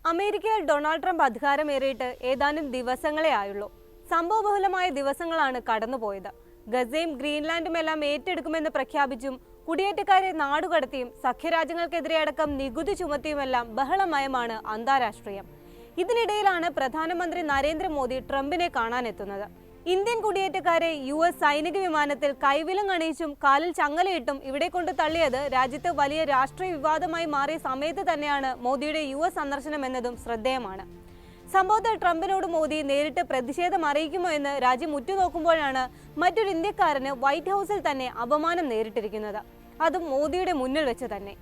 അമേരിക്കയിൽ Donald Trump അധികാരമേറിയിട്ട് ഏതാനും ദിവസങ്ങളേ ആയുള്ളൂ. സംഭവബഹുലമായ ദിവസങ്ങളാണ് കടന്നുപോയത്. ഗസയും ഗ്രീൻലാൻഡുമെല്ലാം ഏറ്റെടുക്കുമെന്ന് പ്രഖ്യാപിച്ചും കുടിയേറ്റക്കാരെ നാടുകടത്തിയും സഖ്യരാജ്യങ്ങൾക്കെതിരെ അടക്കം നികുതി ചുമത്തിയുമെല്ലാം ബഹളമയമാണ് അന്താരാഷ്ട്രീയം. ഇതിനിടയിലാണ് പ്രധാനമന്ത്രി നരേന്ദ്രമോദി ട്രംപിനെ കാണാനെത്തുന്നത്. ഇന്ത്യൻ കുടിയേറ്റക്കാരെ US സൈനിക വിമാനത്തിൽ കൈവിലങ്ങണിയിച്ചും കാലിൽ ചങ്ങലയിട്ടും ഇവിടെ കൊണ്ട് തള്ളിയത് രാജ്യത്ത് വലിയ രാഷ്ട്രീയ വിവാദമായി മാറിയ സമയത്ത് തന്നെയാണ് മോദിയുടെ US സന്ദർശനം എന്നതും ശ്രദ്ധേയമാണ്. സംഭവത്തിൽ ട്രംപിനോട് മോദി നേരിട്ട് പ്രതിഷേധം അറിയിക്കുമോ എന്ന് രാജ്യം ഉറ്റുനോക്കുമ്പോഴാണ് മറ്റൊരു ഇന്ത്യക്കാരന് വൈറ്റ് ഹൗസിൽ തന്നെ അപമാനം നേരിട്ടിരിക്കുന്നത്. അതും മോദിയുടെ മുന്നിൽ വെച്ച് തന്നെ.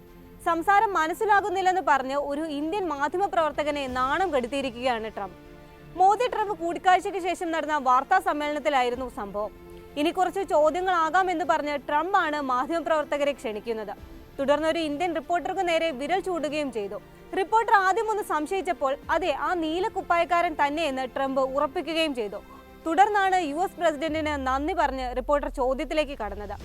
സംസാരം മനസ്സിലാകുന്നില്ലെന്ന് പറഞ്ഞ് ഒരു ഇന്ത്യൻ മാധ്യമപ്രവർത്തകനെ നാണം കെടുത്തിയിരിക്കുകയാണ് ട്രംപ്. മോദി ട്രംപ് കൂടിക്കാഴ്ചയ്ക്ക് ശേഷം നടന്ന വാർത്താ സമ്മേളനത്തിലായിരുന്നു സംഭവം. ഇനി കുറച്ച് ചോദ്യങ്ങളാകാമെന്ന് പറഞ്ഞ് ട്രംപ് ആണ് മാധ്യമപ്രവർത്തകരെ ക്ഷണിക്കുന്നത്. തുടർന്ന് ഒരു ഇന്ത്യൻ റിപ്പോർട്ടർക്ക് നേരെ വിരൽ ചൂണ്ടുകയും ചെയ്തു. റിപ്പോർട്ടർ ആദ്യം ഒന്ന് സംശയിച്ചപ്പോൾ അതെ, ആ നീല കുപ്പായക്കാരൻ തന്നെയെന്ന് ട്രംപ് ഉറപ്പിക്കുകയും ചെയ്തു. തുടർന്നാണ് US പ്രസിഡന്റിന് നന്ദി പറഞ്ഞ് റിപ്പോർട്ടർ ചോദ്യത്തിലേക്ക് കടന്നത്.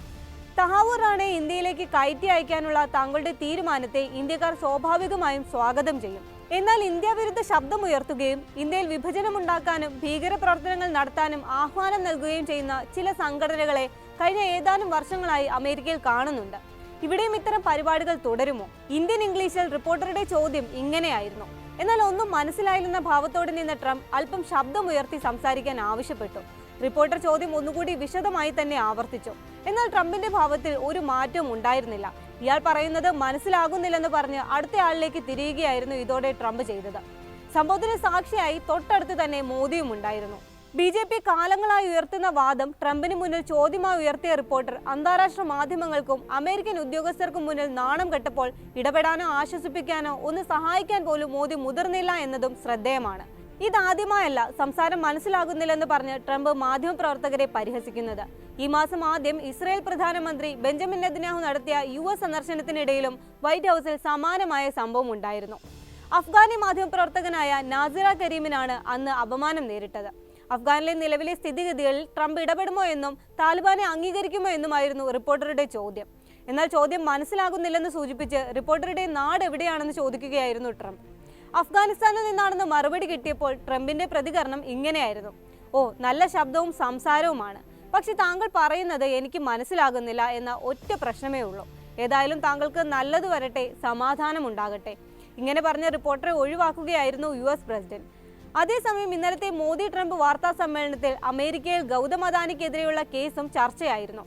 തഹാവൂർ റാണയെ ഇന്ത്യയിലേക്ക് കയറ്റി അയക്കാനുള്ള താങ്കളുടെ തീരുമാനത്തെ ഇന്ത്യക്കാർ സ്വാഭാവികമായും സ്വാഗതം ചെയ്യും. എന്നാൽ ഇന്ത്യ വിരുദ്ധ ശബ്ദമുയർത്തുകയും ഇന്ത്യയിൽ വിഭജനമുണ്ടാക്കാനും ഭീകരപ്രവർത്തനങ്ങൾ നടത്താനും ആഹ്വാനം നൽകുകയും ചെയ്യുന്ന ചില സംഘടനകളെ കഴിഞ്ഞ ഏതാനും വർഷങ്ങളായി അമേരിക്കയിൽ കാണുന്നുണ്ട്. ഇവിടെയും ഇത്തരം പരിപാടികൾ തുടരുമോ? ഇന്ത്യൻ ഇംഗ്ലീഷിൽ റിപ്പോർട്ടറുടെ ചോദ്യം ഇങ്ങനെയായിരുന്നു. എന്നാൽ ഒന്നും മനസ്സിലായില്ലെന്ന ഭാവത്തോടെ നിന്ന ട്രംപ് അല്പം ശബ്ദമുയർത്തി സംസാരിക്കാൻ ആവശ്യപ്പെട്ടു. റിപ്പോർട്ടർ ചോദ്യം ഒന്നുകൂടി വിശദമായി തന്നെ ആവർത്തിച്ചു. എന്നാൽ ട്രംപിന്റെ ഭാവത്തിൽ ഒരു മാറ്റവും ഉണ്ടായിരുന്നില്ല. ഇയാൾ പറയുന്നത് മനസ്സിലാകുന്നില്ലെന്ന് പറഞ്ഞ് അടുത്തയാളിലേക്ക് തിരിയുകയായിരുന്നു ഇതോടെ ട്രംപ് ചെയ്തത്. സംഭവത്തിന് സാക്ഷിയായി തൊട്ടടുത്ത് തന്നെ മോദിയും ഉണ്ടായിരുന്നു. BJP കാലങ്ങളായി ഉയർത്തുന്ന വാദം ട്രംപിന് മുന്നിൽ ചോദ്യമായി ഉയർത്തിയ റിപ്പോർട്ടർ അന്താരാഷ്ട്ര മാധ്യമങ്ങൾക്കും അമേരിക്കൻ ഉദ്യോഗസ്ഥർക്കും മുന്നിൽ നാണം കെട്ടപ്പോൾ ഇടപെടാനോ ആശ്വസിപ്പിക്കാനോ ഒന്ന് സഹായിക്കാൻ പോലും മോദി മുതിർന്നില്ല എന്നതും ശ്രദ്ധേയമാണ്. ഇതാദ്യമായല്ല സംസാരം മനസ്സിലാകുന്നില്ലെന്ന് പറഞ്ഞ് ട്രംപ് മാധ്യമപ്രവർത്തകരെ പരിഹസിക്കുന്നത്. ഈ മാസം ആദ്യം ഇസ്രായേൽ പ്രധാനമന്ത്രി ബെഞ്ചമിൻ നെതന്യാഹു നടത്തിയ US സന്ദർശനത്തിനിടയിലും വൈറ്റ് ഹൗസിൽ സമാനമായ സംഭവം ഉണ്ടായിരുന്നു. അഫ്ഗാനി മാധ്യമപ്രവർത്തകനായ നാസിറ കരീമിനാണ് അന്ന് അപമാനം നേരിട്ടത്. അഫ്ഗാനിലെ നിലവിലെ സ്ഥിതിഗതികളിൽ ട്രംപ് ഇടപെടുമോ എന്നും താലിബാനെ അംഗീകരിക്കുമോ എന്നുമായിരുന്നു റിപ്പോർട്ടറുടെ ചോദ്യം. എന്നാൽ ചോദ്യം മനസ്സിലാകുന്നില്ലെന്ന് സൂചിപ്പിച്ച് റിപ്പോർട്ടറുടെ നാട് എവിടെയാണെന്ന് ചോദിക്കുകയായിരുന്നു ട്രംപ്. അഫ്ഗാനിസ്ഥാനിൽ നിന്നാണെന്ന് മറുപടി കിട്ടിയപ്പോൾ ട്രംപിന്റെ പ്രതികരണം ഇങ്ങനെയായിരുന്നു: ഓ, നല്ല ശബ്ദവും സംസാരവുമാണ്, പക്ഷെ താങ്കൾ പറയുന്നത് എനിക്ക് മനസ്സിലാകുന്നില്ല എന്ന ഒറ്റ പ്രശ്നമേ ഉള്ളൂ. ഏതായാലും താങ്കൾക്ക് നല്ലത് വരട്ടെ, സമാധാനം ഉണ്ടാകട്ടെ. ഇങ്ങനെ പറഞ്ഞ റിപ്പോർട്ടറെ ഒഴിവാക്കുകയായിരുന്നു US പ്രസിഡന്റ്. അതേസമയം ഇന്നലത്തെ മോദി ട്രംപ് വാർത്താ സമ്മേളനത്തിൽ അമേരിക്കയിൽ ഗൗതം അദാനിക്കെതിരെയുള്ള കേസും ചർച്ചയായിരുന്നു.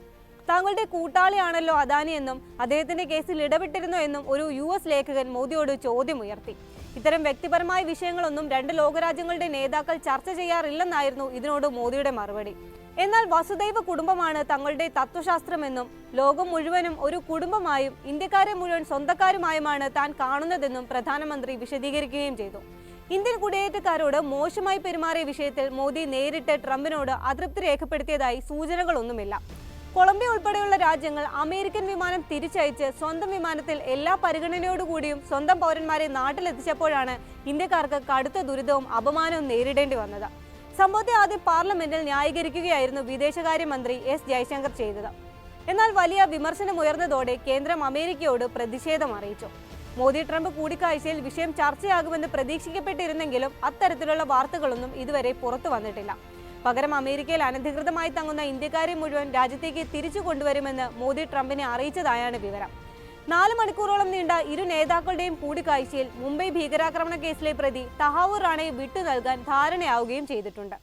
താങ്കളുടെ കൂട്ടാളിയാണല്ലോ അദാനി എന്നും അദ്ദേഹത്തിന്റെ കേസിൽ ഇടപെട്ടിരുന്നു എന്നും ഒരു US ലേഖകൻ മോദിയോട് ചോദ്യമുയർത്തി. ഇത്തരം വ്യക്തിപരമായ വിഷയങ്ങളൊന്നും രണ്ട് ലോകരാജ്യങ്ങളുടെ നേതാക്കൾ ചർച്ച ചെയ്യാറില്ലെന്നായിരുന്നു ഇതിനോട് മോദിയുടെ മറുപടി. എന്നാൽ വസുദൈവ കുടുംബമാണ് തങ്ങളുടെ തത്വശാസ്ത്രമെന്നും ലോകം മുഴുവനും ഒരു കുടുംബമായും ഇന്ത്യക്കാരെ മുഴുവൻ സ്വന്തക്കാരുമായുമാണ് താൻ കാണുന്നതെന്നും പ്രധാനമന്ത്രി വിശദീകരിക്കുകയും ചെയ്തു. ഇന്ത്യൻ കുടിയേറ്റക്കാരോട് മോശമായി പെരുമാറിയ വിഷയത്തിൽ മോദി നേരിട്ട് ട്രംപിനോട് അതൃപ്തി രേഖപ്പെടുത്തിയതായി സൂചനകളൊന്നുമില്ല. കൊളംബിയ ഉൾപ്പെടെയുള്ള രാജ്യങ്ങൾ അമേരിക്കൻ വിമാനം തിരിച്ചയച്ച് സ്വന്തം വിമാനത്തിൽ എല്ലാ പരിഗണനയോടുകൂടിയും സ്വന്തം പൗരന്മാരെ നാട്ടിലെത്തിച്ചപ്പോഴാണ് ഇന്ത്യക്കാർക്ക് കടുത്ത ദുരിതവും അപമാനവും നേരിടേണ്ടി വന്നത്. സംഭവത്തെ ആദ്യം പാർലമെന്റിൽ ന്യായീകരിക്കുകയായിരുന്നു വിദേശകാര്യമന്ത്രി S ജയശങ്കർ ചെയ്തത്. എന്നാൽ വലിയ വിമർശനമുയർന്നതോടെ കേന്ദ്രം അമേരിക്കയോട് പ്രതിഷേധം അറിയിച്ചു. മോദി ട്രംപ് കൂടിക്കാഴ്ചയിൽ വിഷയം ചർച്ചയാകുമെന്ന് പ്രതീക്ഷിക്കപ്പെട്ടിരുന്നെങ്കിലും അത്തരത്തിലുള്ള വാർത്തകളൊന്നും ഇതുവരെ പുറത്തു വന്നിട്ടില്ല. പകരം അമേരിക്കയിൽ അനധികൃതമായി തങ്ങുന്ന ഇന്ത്യക്കാരെ മുഴുവൻ രാജ്യത്തേക്ക് തിരിച്ചു കൊണ്ടുവരുമെന്ന് മോദി ട്രംപിനെ അറിയിച്ചതായാണ് വിവരം. 4 മണിക്കൂറോളം നീണ്ട ഇരു നേതാക്കളുടെയും കൂടിക്കാഴ്ചയിൽ മുംബൈ ഭീകരാക്രമണ കേസിലെ പ്രതി തഹാവൂർ റാണയെ വിട്ടു നൽകാൻ ധാരണയാവുകയും ചെയ്തിട്ടുണ്ട്.